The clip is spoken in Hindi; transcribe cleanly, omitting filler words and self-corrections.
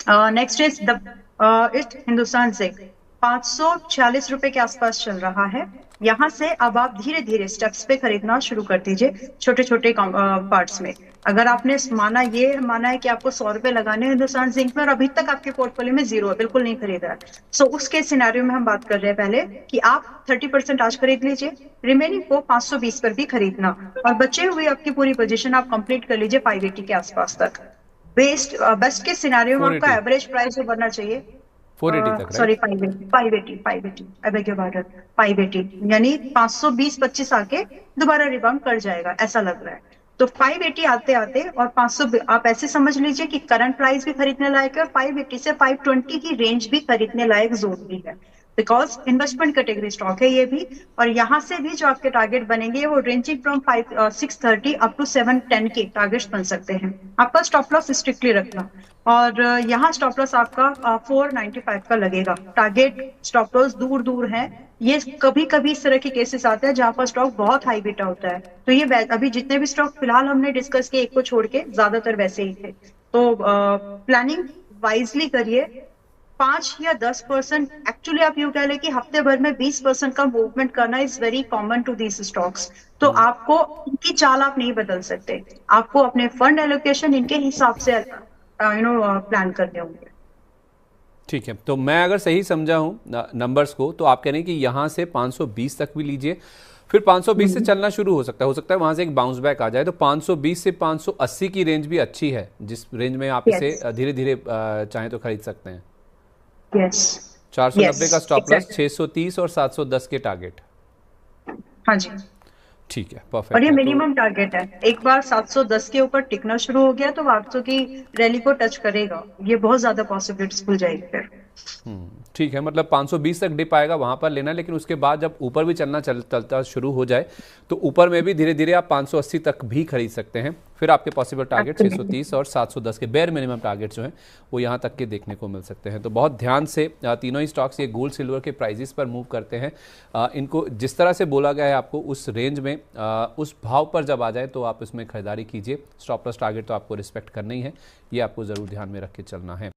Next is the it Hindustan zinc, 546 रुपए के आसपास चल रहा है। यहाँ से अब आप धीरे धीरे स्टेप्स पे खरीदना शुरू कर दीजिए, छोटे छोटे पार्ट्स में। अगर आपने माना है कि आपको 100 रुपए लगाने हैं हिंदुस्तान जिंक में और अभी तक आपके पोर्टफोलियो में जीरो है, बिल्कुल नहीं खरीदा है, सो उसके सिनेरियो में हम बात कर रहे हैं पहले कि आप 30% आज खरीद लीजिए, रिमेनिंग को 520 पर भी खरीदना, और बचे हुए आपकी पूरी पोजीशन आप कंप्लीट कर लीजिए 580 के आसपास तक। बेस्ट के सिनेरियो में फोर आपका एटी एवरेज प्राइस जो बनना चाहिए, 480 तक, sorry, right? 580 I beg your pardon, 580, यानी 520-25 आके दोबारा रिबाउंड कर जाएगा ऐसा लग रहा है। तो 580 आते आते और 500 आप ऐसे समझ लीजिए कि करंट प्राइस भी खरीदने लायक है, और 580 से 520 की रेंज भी खरीदने लायक जोन भी है, बिकॉज इन्वेस्टमेंट कैटेगरी स्टॉक है ये भी। और यहाँ से भी जो आपके टारगेट बनेंगे वो रेंजिंग फ्रॉम 630 अप टू 710 के टारगेट्स बन सकते हैं। आपका स्टॉप लॉस स्ट्रिक्टली रखना, और यहाँ स्टॉप लॉस आपका 495 का लगेगा। टारगेट स्टॉप लॉस दूर दूर है। ये कभी कभी इस तरह के केसेस आते हैं जहां पर स्टॉक बहुत हाई बीटा होता है, तो ये अभी जितने भी स्टॉक फिलहाल हमने डिस्कस किए, एक को छोड़ के ज्यादातर वैसे ही थे। तो प्लानिंग वाइजली करिए। 5 या 10%, एक्चुअली आप यूं कह लें कि हफ्ते भर में 20% का मूवमेंट करना is very common to these stocks. तो हम्म। आपको इनकी चाल आप नहीं बदल सकते, आपको अपने फंड एलोकेशन इनके हिसाब से प्लान करने होंगे। ठीक है, तो मैं अगर सही समझा हूँ नंबर्स को, तो आप कह रहे हैं कि यहाँ से 520 तक भी लीजिए, फिर 520 से हम्म, चलना शुरू हो सकता है वहाँ से एक बाउंस बैक आ जाए, तो 520 से 580 की रेंज भी अच्छी है, जिस रेंज में आप इसे यस, धीरे धीरे चाहें तो खरीद सकते हैं। यस, यस, 490 का स्टॉप लॉस, एग्जैक्टली। 630 और 710 के टारगेट। हाँ जी। ठीक है, और परफेक्ट ये है। तो मिनिमम टारगेट है, एक बार 710 के ऊपर टिकना शुरू हो गया तो 800 की रैली को टच करेगा, ये बहुत ज्यादा पॉसिबिलिटीज खुल जाएगी फिर। ठीक है, मतलब 520 तक डिप आएगा वहां पर लेना, लेकिन उसके बाद जब ऊपर भी चलता शुरू हो जाए तो ऊपर में भी धीरे धीरे आप 580 तक भी खरीद सकते हैं। फिर आपके पॉसिबल टारगेट एब्सोल्युटली। 630 और 710 के बेयर मिनिमम टारगेट जो हैं वो यहाँ तक के देखने को मिल सकते हैं। तो बहुत ध्यान से तीनों ही स्टॉक्स ये गोल्ड सिल्वर के प्राइजेस पर मूव करते हैं। इनको जिस तरह से बोला गया है आपको उस रेंज में, उस भाव पर जब आ जाए तो आप इसमें खरीदारी कीजिए। स्टॉप लॉस टारगेट तो आपको रिस्पेक्ट करना ही है, ये आपको ज़रूर ध्यान में रख के चलना है।